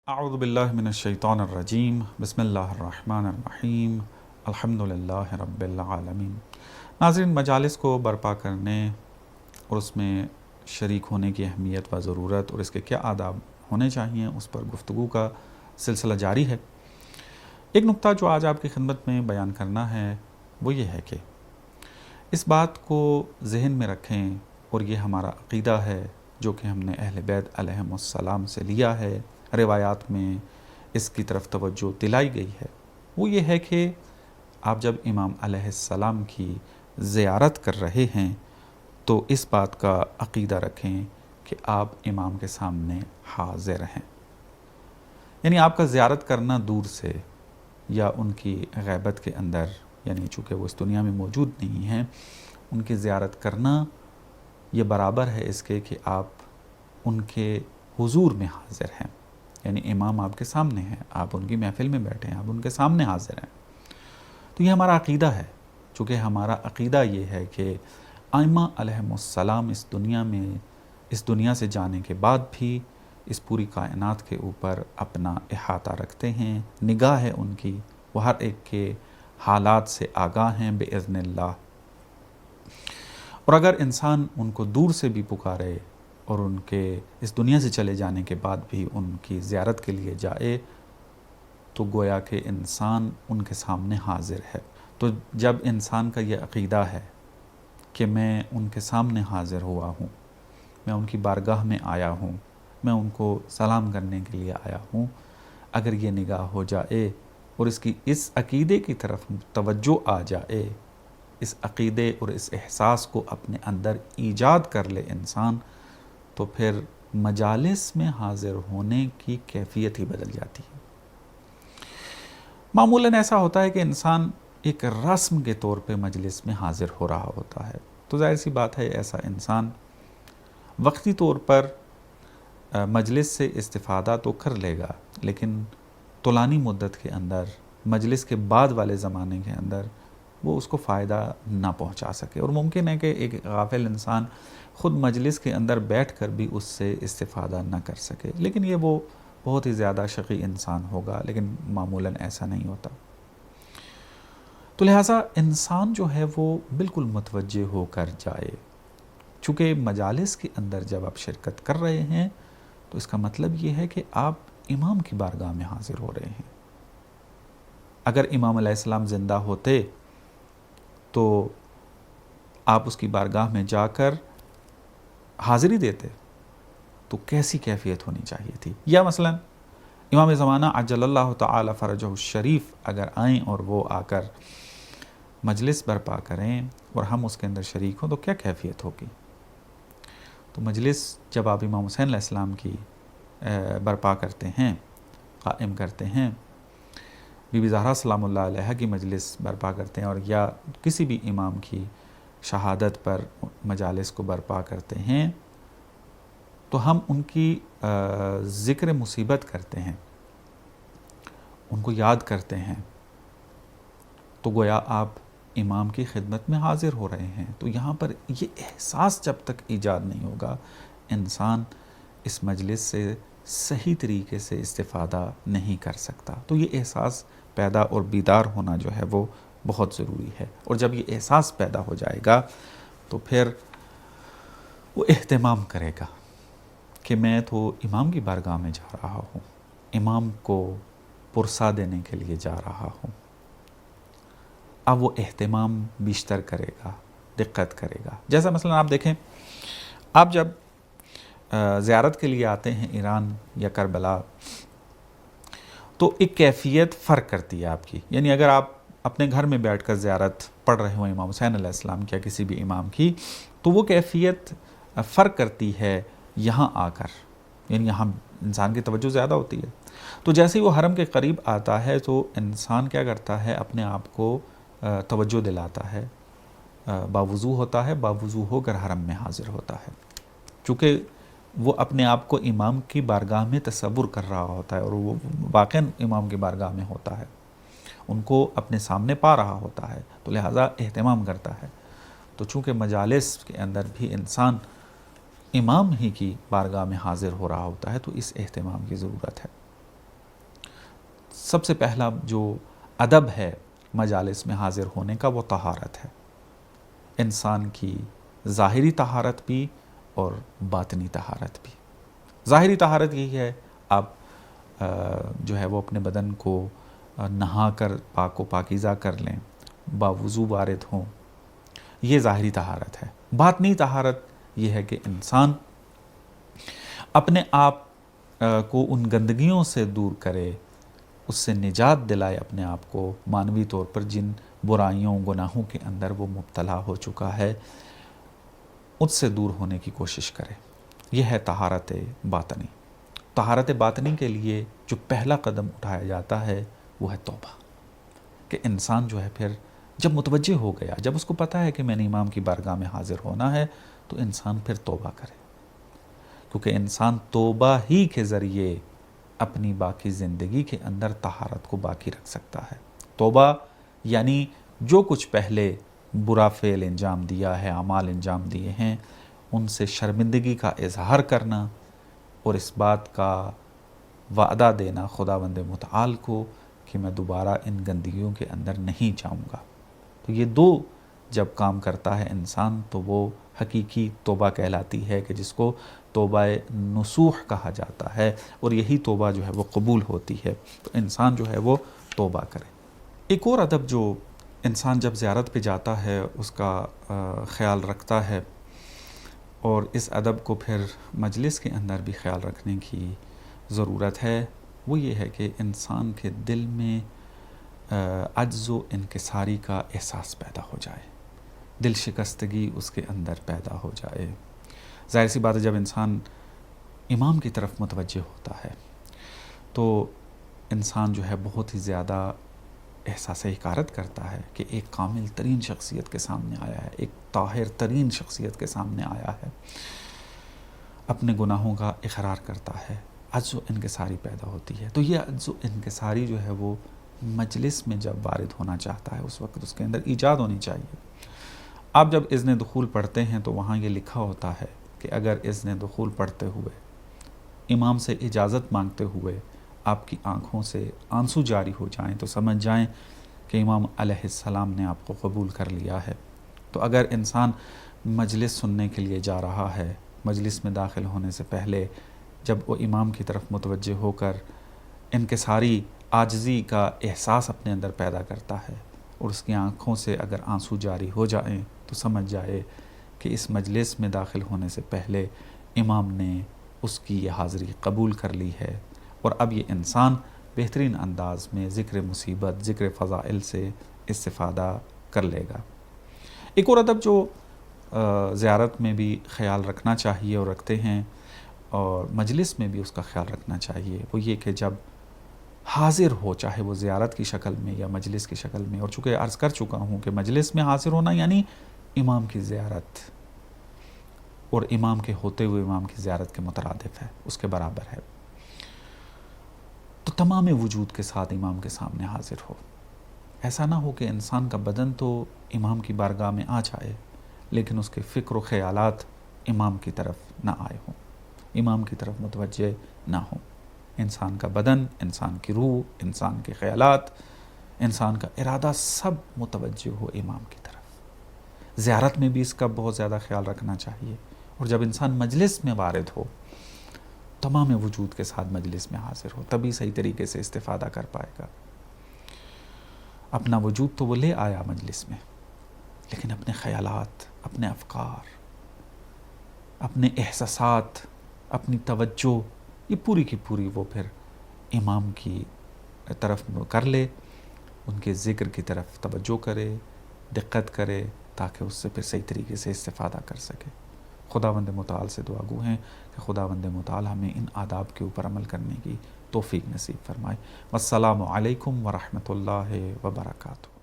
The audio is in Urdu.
اعوذ باللہ من الشیطان الرجیم بسم اللہ الرحمن الرحیم الحمدللہ رب العالمین۔ ناظرین، مجالس کو برپا کرنے اور اس میں شریک ہونے کی اہمیت و ضرورت اور اس کے کیا آداب ہونے چاہیے، اس پر گفتگو کا سلسلہ جاری ہے۔ ایک نقطہ جو آج آپ کی خدمت میں بیان کرنا ہے وہ یہ ہے کہ اس بات کو ذہن میں رکھیں، اور یہ ہمارا عقیدہ ہے جو کہ ہم نے اہل بیت علیہم السلام سے لیا ہے، روایات میں اس کی طرف توجہ دلائی گئی ہے، وہ یہ ہے کہ آپ جب امام علیہ السلام کی زیارت کر رہے ہیں تو اس بات کا عقیدہ رکھیں کہ آپ امام کے سامنے حاضر ہیں، یعنی آپ کا زیارت کرنا دور سے یا ان کی غیبت کے اندر، یعنی چونکہ وہ اس دنیا میں موجود نہیں ہیں، ان کی زیارت کرنا یہ برابر ہے اس کے کہ آپ ان کے حضور میں حاضر ہیں، یعنی امام آپ کے سامنے ہیں، آپ ان کی محفل میں بیٹھے ہیں، آپ ان کے سامنے حاضر ہیں۔ تو یہ ہمارا عقیدہ ہے، چونکہ ہمارا عقیدہ یہ ہے کہ ائمہ علیہم السلام اس دنیا سے جانے کے بعد بھی اس پوری کائنات کے اوپر اپنا احاطہ رکھتے ہیں، نگاہ ہے ان کی، وہ ہر ایک کے حالات سے آگاہ ہیں بإذن اللہ۔ اور اگر انسان ان کو دور سے بھی پکارے اور ان کے اس دنیا سے چلے جانے کے بعد بھی ان کی زیارت کے لیے جائے تو گویا کہ انسان ان کے سامنے حاضر ہے۔ تو جب انسان کا یہ عقیدہ ہے کہ میں ان کے سامنے حاضر ہوا ہوں، میں ان کی بارگاہ میں آیا ہوں، میں ان کو سلام کرنے کے لیے آیا ہوں، اگر یہ نگاہ ہو جائے اور اس عقیدے کی طرف توجہ آ جائے، اس عقیدے اور اس احساس کو اپنے اندر ایجاد کر لے انسان، تو پھر مجالس میں حاضر ہونے کی کیفیت ہی بدل جاتی ہے۔ معمولاً ایسا ہوتا ہے کہ انسان ایک رسم کے طور پہ مجلس میں حاضر ہو رہا ہوتا ہے، تو ظاہر سی بات ہے ایسا انسان وقتی طور پر مجلس سے استفادہ تو کر لے گا، لیکن طولانی مدت کے اندر، مجلس کے بعد والے زمانے کے اندر وہ اس کو فائدہ نہ پہنچا سکے، اور ممکن ہے کہ ایک غافل انسان خود مجلس کے اندر بیٹھ کر بھی اس سے استفادہ نہ کر سکے، لیکن یہ وہ بہت ہی زیادہ شقی انسان ہوگا، لیکن معمولاً ایسا نہیں ہوتا۔ تو لہٰذا انسان جو ہے وہ بالکل متوجہ ہو کر جائے، چونکہ مجالس کے اندر جب آپ شرکت کر رہے ہیں تو اس کا مطلب یہ ہے کہ آپ امام کی بارگاہ میں حاضر ہو رہے ہیں۔ اگر امام علیہ السلام زندہ ہوتے تو آپ اس کی بارگاہ میں جا کر حاضری دیتے تو کیسی کیفیت ہونی چاہیے تھی؟ یا مثلا امام زمانہ عجل اللہ تعالی فرجہ الشریف اگر آئیں اور وہ آ کر مجلس برپا کریں اور ہم اس کے اندر شریک ہوں تو کیا کیفیت ہوگی؟ تو مجلس جب آپ امام حسین علیہ السلام کی برپا کرتے ہیں، قائم کرتے ہیں، بی بی زہرا سلام اللہ علیہ کی مجلس برپا کرتے ہیں، اور یا کسی بھی امام کی شہادت پر مجالس کو برپا کرتے ہیں، تو ہم ان کی ذکر مصیبت کرتے ہیں، ان کو یاد کرتے ہیں، تو گویا آپ امام کی خدمت میں حاضر ہو رہے ہیں۔ تو یہاں پر یہ احساس جب تک ایجاد نہیں ہوگا، انسان اس مجلس سے صحیح طریقے سے استفادہ نہیں کر سکتا۔ تو یہ احساس پیدا اور بیدار ہونا جو ہے وہ بہت ضروری ہے، اور جب یہ احساس پیدا ہو جائے گا تو پھر وہ اہتمام کرے گا کہ میں تو امام کی بارگاہ میں جا رہا ہوں، امام کو پرسا دینے کے لیے جا رہا ہوں۔ اب وہ اہتمام بیشتر کرے گا، دقت کرے گا۔ جیسا مثلا آپ دیکھیں، آپ جب زیارت کے لیے آتے ہیں ایران یا کربلا تو ایک کیفیت فرق کرتی ہے آپ کی، یعنی اگر آپ اپنے گھر میں بیٹھ کر زیارت پڑھ رہے ہوں امام حسین علیہ السلام کی یا کسی بھی امام کی، تو وہ کیفیت فرق کرتی ہے یہاں آ کر، یعنی یہاں انسان کی توجہ زیادہ ہوتی ہے۔ تو جیسے ہی وہ حرم کے قریب آتا ہے تو انسان کیا کرتا ہے، اپنے آپ کو توجہ دلاتا ہے، باوضو ہوتا ہے، باوضو ہو کر حرم میں حاضر ہوتا ہے، چونکہ وہ اپنے آپ کو امام کی بارگاہ میں تصور کر رہا ہوتا ہے، اور وہ واقعاً امام کی بارگاہ میں ہوتا ہے، ان کو اپنے سامنے پا رہا ہوتا ہے، تو لہٰذا اہتمام کرتا ہے۔ تو چونکہ مجالس کے اندر بھی انسان امام ہی کی بارگاہ میں حاضر ہو رہا ہوتا ہے تو اس اہتمام کی ضرورت ہے۔ سب سے پہلا جو ادب ہے مجالس میں حاضر ہونے کا وہ طہارت ہے، انسان کی ظاہری طہارت بھی اور باطنی طہارت بھی۔ ظاہری طہارت یہی ہے آپ جو ہے وہ اپنے بدن کو نہا کر پاک و پاکیزہ کر لیں، باوضو وارد ہوں، یہ ظاہری طہارت ہے۔ باطنی طہارت یہ ہے کہ انسان اپنے آپ کو ان گندگیوں سے دور کرے، اس سے نجات دلائے اپنے آپ کو، مانوی طور پر جن برائیوں گناہوں کے اندر وہ مبتلا ہو چکا ہے اس سے دور ہونے کی کوشش کرے۔ یہ ہے طہارت باطنی۔ طہارت باطنی کے لیے جو پہلا قدم اٹھایا جاتا ہے وہ ہے توبہ، کہ انسان جو ہے پھر جب متوجہ ہو گیا، جب اس کو پتہ ہے کہ میں نے امام کی بارگاہ میں حاضر ہونا ہے، تو انسان پھر توبہ کرے، کیونکہ انسان توبہ ہی کے ذریعے اپنی باقی زندگی کے اندر طہارت کو باقی رکھ سکتا ہے۔ توبہ یعنی جو کچھ پہلے برا فعل انجام دیا ہے، اعمال انجام دیے ہیں، ان سے شرمندگی کا اظہار کرنا اور اس بات کا وعدہ دینا خداوند متعال کو کہ میں دوبارہ ان گندگیوں کے اندر نہیں جاؤں گا۔ تو یہ دو جب کام کرتا ہے انسان تو وہ حقیقی توبہ کہلاتی ہے، کہ جس کو توبہ نصوح کہا جاتا ہے، اور یہی توبہ جو ہے وہ قبول ہوتی ہے۔ تو انسان جو ہے وہ توبہ کرے۔ ایک اور ادب جو انسان جب زیارت پہ جاتا ہے اس کا خیال رکھتا ہے، اور اس ادب کو پھر مجلس کے اندر بھی خیال رکھنے کی ضرورت ہے، وہ یہ ہے کہ انسان کے دل میں عجز و انکساری کا احساس پیدا ہو جائے، دل شکستگی اس کے اندر پیدا ہو جائے۔ ظاہر سی بات ہے جب انسان امام کی طرف متوجہ ہوتا ہے تو انسان جو ہے بہت ہی زیادہ احساس حقارت کرتا ہے کہ ایک کامل ترین شخصیت کے سامنے آیا ہے، ایک طاہر ترین شخصیت کے سامنے آیا ہے، اپنے گناہوں کا اقرار کرتا ہے، عجز و انکساری پیدا ہوتی ہے۔ تو یہ عجز و انکساری جو ہے وہ مجلس میں جب وارد ہونا چاہتا ہے اس وقت اس کے اندر ایجاد ہونی چاہیے۔ آپ جب اذن دخول پڑھتے ہیں تو وہاں یہ لکھا ہوتا ہے کہ اگر اذن دخول پڑھتے ہوئے امام سے اجازت مانگتے ہوئے آپ کی آنکھوں سے آنسو جاری ہو جائیں تو سمجھ جائیں کہ امام علیہ السلام نے آپ کو قبول کر لیا ہے۔ تو اگر انسان مجلس سننے کے لیے جا رہا ہے، مجلس میں داخل ہونے سے پہلے جب وہ امام کی طرف متوجہ ہو کر انکساری عاجزی کا احساس اپنے اندر پیدا کرتا ہے اور اس کی آنکھوں سے اگر آنسو جاری ہو جائیں تو سمجھ جائے کہ اس مجلس میں داخل ہونے سے پہلے امام نے اس کی یہ حاضری قبول کر لی ہے، اور اب یہ انسان بہترین انداز میں ذکر مصیبت، ذکر فضائل سے استفادہ کر لے گا۔ ایک اور ادب جو زیارت میں بھی خیال رکھنا چاہیے اور رکھتے ہیں، اور مجلس میں بھی اس کا خیال رکھنا چاہیے، وہ یہ کہ جب حاضر ہو، چاہے وہ زیارت کی شکل میں یا مجلس کی شکل میں، اور چونکہ عرض کر چکا ہوں کہ مجلس میں حاضر ہونا یعنی امام کی زیارت، اور امام کے ہوتے ہوئے امام کی زیارت کے مترادف ہے، اس کے برابر ہے۔ تو تمام وجود کے ساتھ امام کے سامنے حاضر ہو۔ ایسا نہ ہو کہ انسان کا بدن تو امام کی بارگاہ میں آ جائے لیکن اس کے فکر و خیالات امام کی طرف نہ آئے ہوں، امام کی طرف متوجہ نہ ہوں۔ انسان کا بدن، انسان کی روح، انسان کے خیالات، انسان کا ارادہ سب متوجہ ہو امام کی طرف۔ زیارت میں بھی اس کا بہت زیادہ خیال رکھنا چاہیے، اور جب انسان مجلس میں وارد ہو تمام وجود کے ساتھ مجلس میں حاضر ہو، تبھی صحیح طریقے سے استفادہ کر پائے گا۔ اپنا وجود تو وہ لے آیا مجلس میں، لیکن اپنے خیالات، اپنے افکار، اپنے احساسات، اپنی توجہ، یہ پوری کی پوری وہ پھر امام کی طرف کر لے، ان کے ذکر کی طرف توجہ کرے، دقت کرے، تاکہ اس سے پھر صحیح طریقے سے استفادہ کر سکے۔ خداوند متعال سے دعا گو ہیں کہ خداوند متعال ہمیں ان آداب کے اوپر عمل کرنے کی توفیق نصیب فرمائے۔ والسلام علیکم ورحمۃ اللہ وبرکاتہ۔